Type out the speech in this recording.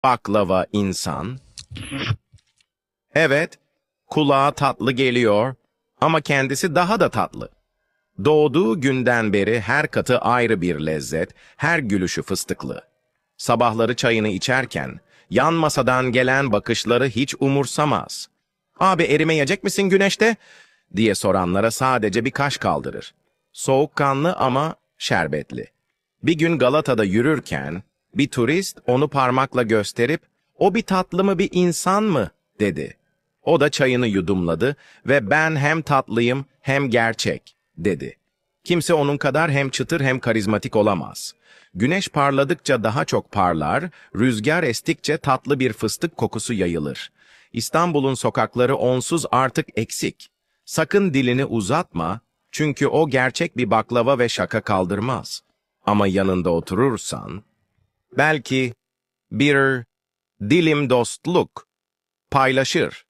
Baklava insan. Evet, kulağa tatlı geliyor ama kendisi daha da tatlı. Doğduğu günden beri her katı ayrı bir lezzet, her gülüşü fıstıklı. Sabahları çayını içerken, yan masadan gelen bakışları hiç umursamaz. "Abi erimeyecek misin güneşte?" diye soranlara sadece bir kaş kaldırır. Soğukkanlı ama şerbetli. Bir gün Galata'da yürürken, bir turist onu parmakla gösterip, "O bir tatlı mı bir insan mı?" dedi. O da çayını yudumladı ve "Ben hem tatlıyım hem gerçek," dedi. Kimse onun kadar hem çıtır hem karizmatik olamaz. Güneş parladıkça daha çok parlar, rüzgar estikçe tatlı bir fıstık kokusu yayılır. İstanbul'un sokakları onsuz artık eksik. Sakın dilini uzatma, çünkü o gerçek bir baklava ve şaka kaldırmaz. Ama yanında oturursan, belki bir dilim dostluk paylaşır.